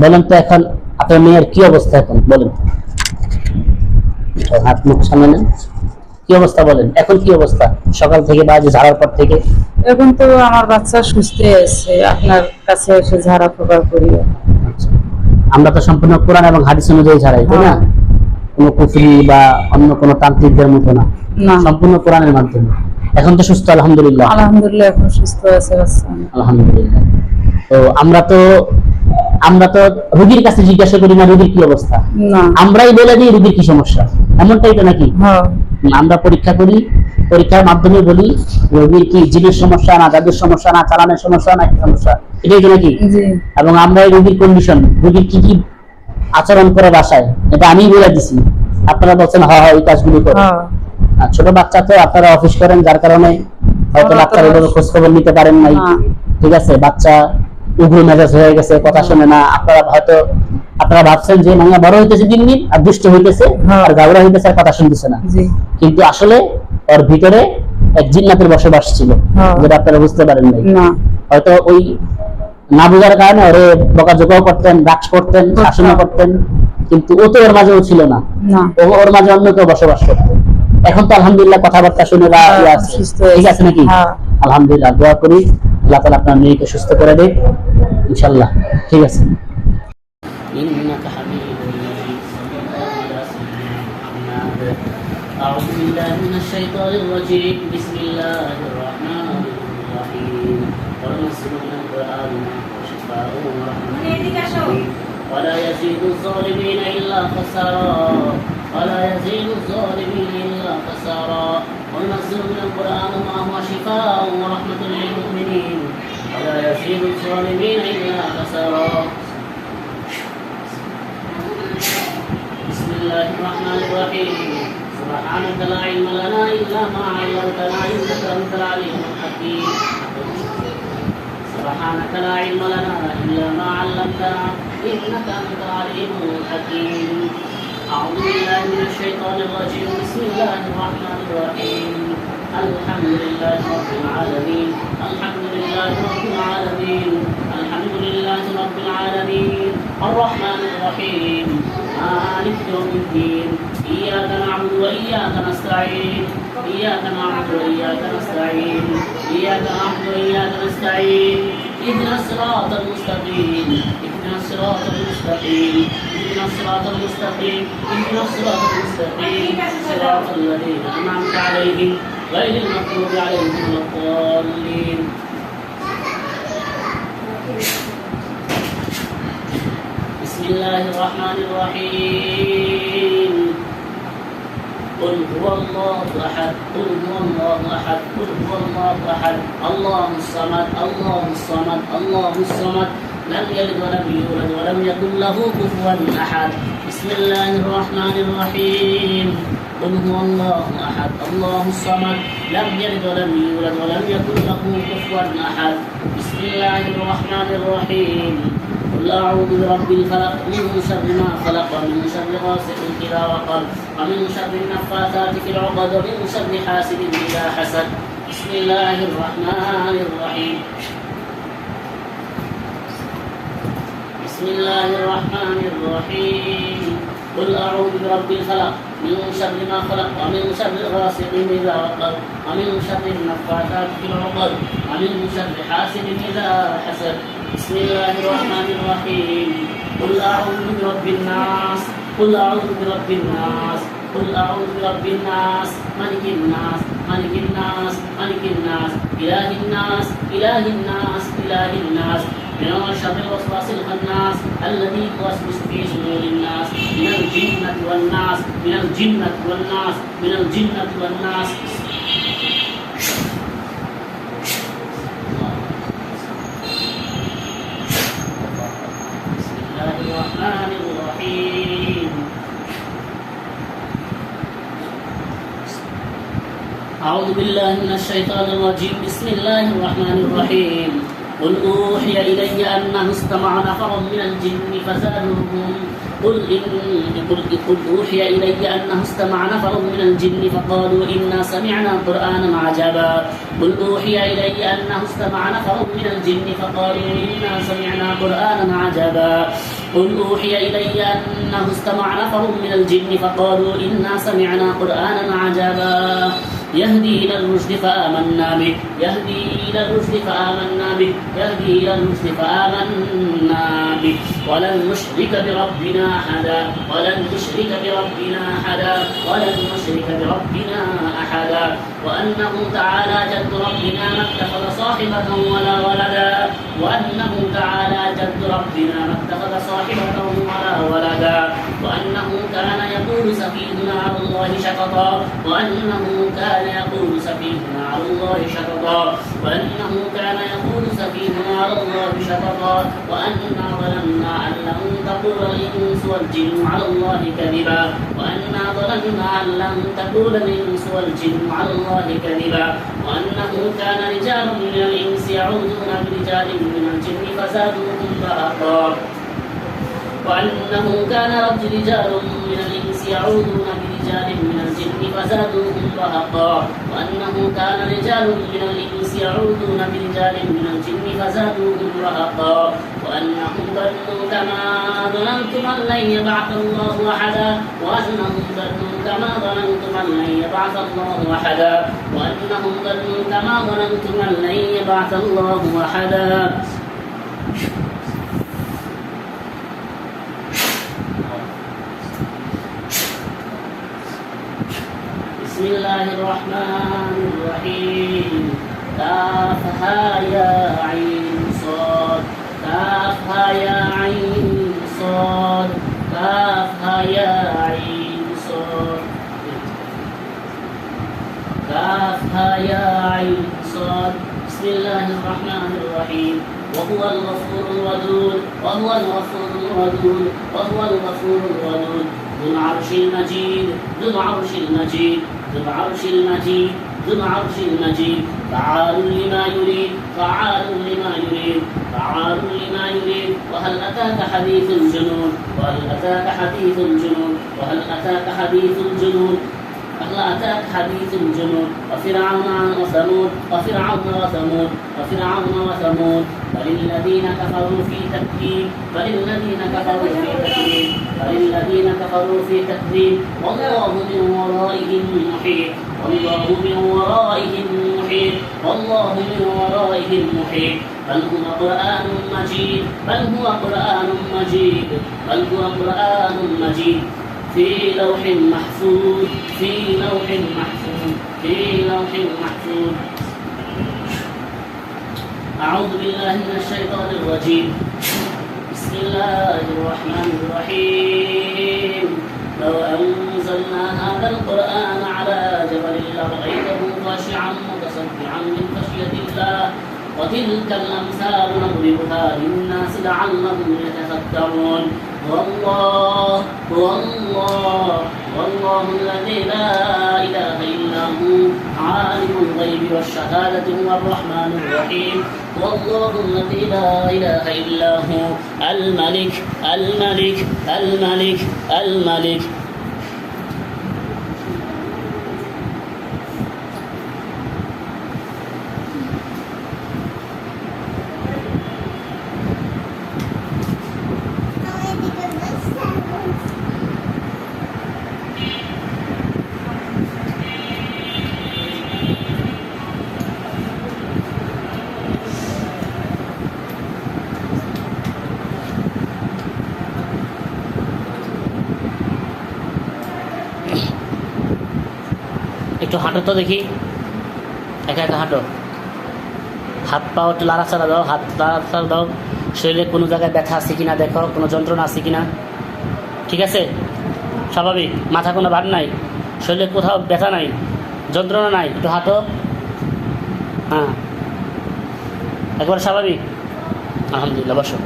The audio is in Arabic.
বলেন তো এখন আপনার মেয়ের কি অবস্থা এখন বলেন, হাত মুখ সামনে নেন, কি অবস্থা বলেন, এখন কি অবস্থা সকাল থেকে বা যে ঝাড়ার পর থেকে? এখন তো আমার বাচ্চা সুস্থ আছে, আপনার কাছে এসে ঝাড়া ফোকা করি। আচ্ছা। আমরা তো সম্পূর্ণ কোরআন এবং হাদিস অনুযায়ী ঝাড়াই, তাই না? হ্যাঁ। কোনো কুফরি বা অন্য কোনো তান্ত্রিকদের মতো না, না, সম্পূর্ণ কোরআনের মাধ্যমে। এখন তো সুস্থ আলহামদুলিল্লাহ। আলহামদুলিল্লাহ এখন সুস্থ আছে বাচ্চা। আলহামদুলিল্লাহ। তো আমরা তো রোগীর কাছে জিজ্ঞাসা করি না রোগীর কি অবস্থা, না। আমরাই বলে দিই রোগীর কি সমস্যা, এমনটাই তো নাকি? হ্যাঁ। আমরা পরীক্ষা করি, পরীক্ষার মাধ্যমে বলি রোগীর কি জিনের সমস্যা, না জাদুর সমস্যা, না চালানের সমস্যা, না কি সমস্যা, এটাই তো নাকি? জি। এবং আমরা রোগীর কন্ডিশন, রোগীর কি কি আচরণ করে বাসায়, এটা আমি বলে দিছি, আপনারা বলছেন হ্যাঁ এই কাজগুলো করে। হ্যাঁ। আর ছোট বাচ্চা তো আপনারা অফিস করেন, যার কারণে হয়তো আমরা তো ডাক্তার এভাবে খোঁজ খবর নিতে পারেন নাই। হ্যাঁ। ঠিক আছে, বাচ্চা উগ্র মেজাজ হয়ে গেছে, কথা শুনে না, আপনারা ভাবছেন যে মাইয়া বড় হইতেছে দিন দিন, আর দুষ্ট হইতেছে, হ্যাঁ। আর গাবড়া হইতেছে, আর কথা শুনতেছে না। জি। কিন্তু আসলে ওর ভিতরে এক জিন্নাতের বসবাস ছিল, হ্যাঁ। যেটা আপনারা বুঝতে পারেন নাই। না। হয়তো ওই না বোঝার কারণে ওরে বকাঝকাও করতেন, রাগ করতেন, শাসনও করতেন, কিন্তু ও তো ওর মাঝেও ছিল না, না। ও ওর মাঝে অন্য কেউ বসবাস করতো। এখন তো আলহামদুলিল্লাহ কথাবার্তা শুনে সুস্থ ঠিক আছে নাকি? হ্যাঁ। আলহামদুলিল্লাহ, দোয়া করি আল্লাহ তাআলা আপনার মেয়েকে সুস্থ করে দেয় ইনশাআল্লাহ। ঠিক আছে। إنك حميد مجيد. صلى الله على سيدنا محمد. أعوذ بالله من الشيطان الرجيم. بسم الله الرحمن الرحيم. وننزل من القرآن ما هو شفاء ورحمة ولا يزيد الظالمين إلا خسارا. ولا يزيد الظالمين إلا خسارا. وننزل من القرآن ما هو شفاء ورحمة للمؤمنين ولا يزيد الظالمين إلا خسارا. بسم الله الرحمن الرحيم. سبحانك لا علم لنا إلا ما علمتنا إنك أنت العليم الحكيم. سبحانك لا علم لنا إلا ما علمتنا إنك أنت العليم الحكيم. أعوذ بالله من الشيطان الرجيم. بسم الله الرحمن الرحيم. الحمد لله رب العالمين. الحمد لله رب العالمين. الحمد لله رب العالمين. الرحمن الرحيم. مالك يوم الدين. إياك نعبد وإياك نستعين. إياك نعبد وإياك نستعين. إياك نعبد وإياك نستعين. اهدنا الصراط المستقيم. اهدنا الصراط المستقيم. اهدنا الصراط المستقيم. اهدنا الصراط المستقيم. صراط الذين أنعمت عليهم غير المغضوب عليهم ولا الضالين. بسم الله الرحمن الرحيم. قل هو الله أحد. قل هو الله أحد. قل هو الله أحد. الله الصمد. الله الصمد. الله الصمد. لم يلد ولم يولد ولم يكن له كفوا أحد. بسم الله الرحمن الرحيم. قل هو الله أحد. الله الصمد. لم يلد ولم يولد ولم يكن له كفوا أحد. بسم الله الرحمن الرحيم. قل أعوذ برب الفلق من شر ما خلق ومن شر غاسق إذا وقب ومن شر النفاثات في العقد ومن شر حاسد إذا حسد. بسم الله الرحمن الرحيم. بسم الله الرحمن الرحيم. قل أعوذ برب الفلق من شر ما خلق ومن شر غاسق إذا وقب ومن شر النفاثات في العقد ومن شر حاسد إذا حسد. بسم الله الرحمن الرحيم. قل أعوذ برب الناس. قل أعوذ برب الناس. قل أعوذ برب الناس ملك الناس ملك الناس ملك الناس إله الناس إله الناس إله الناس من شر الوسواس الخناس الذي يوسوس في صدور الناس من الجنة والناس من الجنة والناس من الجنة والناس. بسم الله الرحمن الرحيم. أعوذ بالله من الشيطان الرجيم. بسم الله الرحمن الرحيم. قل أوحي إلي أنه استمع نفر من الجن فزادوهم. قل أوحي إلي أنه استمع نفر من الجن فقالوا إنا سمعنا قرآنا عجبا. قل أوحي إلي أنه استمع نفر من الجن فقالوا إنا سمعنا قرآنا عجبا. قل أوحي إلي أنه استمع نفر من الجن فقالوا إنا سمعنا قرآنا عجبا يهدي إلى الرشد فآمنا به يهدي إلى الرشد فآمنا به يهدي إلى الرشد فآمنا به ولن نشرك بربنا أحدا ولن نشرك بربنا أحدا ولن نشرك بربنا أحدا وأنه تعالى جد ربنا ما اتخذ صاحبة ولا ولدا وأنه تعالى جد ربنا ما اتخذ صاحبة ولا ولدا وأنه كان يقول سفيهنا على الله شططا وأنه كان يقول سفيهنا على الله شططا وأنه كان يقول سفيهنا على الله شططا وأنا ظننا أن لن تقول الإنس والجن على الله كذبا وأنا ظننا أن لن تقول الإنس والجن على الله كذبا وأنه كان رجال من الإنس يعوذون برجال من الجن فزادوهم رهقا وأنه كان رجال من الإنس يعوذون برجال من الجن فزادوهم رهقا وأنه كان رجال من الإنس يعوذون برجال من الجن فزادوهم رهقا وأنهم ظنوا كما ظننتم أن لن يبعث الله أحدا وأنهم ظنوا كما ظننتم أن لن يبعث الله أحدا وأنهم ظنوا كما ظننتم أن لن يبعث الله أحدا بسم الله الرحمن الرحيم كافها يا عين صاد كافها يا عين صاد كافها يا عين صاد كافها يا عين صاد بسم الله الرحمن الرحيم وهو الغفور الودود وهو الغفور الودود وهو الغفور الودود ذو العرش المجيد ذو العرش المجيد ذو العرش المجيد ذو العرش المجيد فعال لما يريد فعال لما يريد فعال لما يريد وهل أتاك حديث الجنود وهل أتاك حديث الجنود وهل أتاك حديث الجنود هل أتاك حديث الجنود وفرعون وثمود وفرعون وثمود وفرعون وثمود بل الذين كفروا في تكذيب بل الذين كفروا في تكذيب بل الذين كفروا في تكذيب والله من ورائهم محيط والله من ورائهم محيط والله من ورائهم محيط بل هو قرآن مجيد بل هو قرآن مجيد بل هو قرآن مجيد في لوح محفوظ في لوح محفوظ في لوح محفوظ أعوذ بالله من الشيطان الرجيم بسم الله الرحمن الرحيم لو أنزلنا هذا القرآن على جبل لرأيته خاشعا متصدعا من خشية الله وتلك الأمثال نضربها للناس لعلهم يتفكرون والله والله الذي لا إله إلا هو عالم الغيب والشهادة هو الرحمن الرحيم والله الذي لا إله إلا هو الملك الملك الملك الملك একটু হাঁটো তো দেখি একা একা হাঁটো হাত পা একটু লাড়াচাড়া দাও হাত লাড়াচাড়া দাও শরীরে কোনো জায়গায় ব্যথা আছে কিনা দেখো কোনো যন্ত্রণা আছে কিনা ঠিক আছে স্বাভাবিক মাথা কোনো ভার নাই শরীরে কোথাও ব্যথা নাই যন্ত্রণা নাই একটু হাঁটো হ্যাঁ একবার স্বাভাবিক আলহামদুলিল্লাহ বসো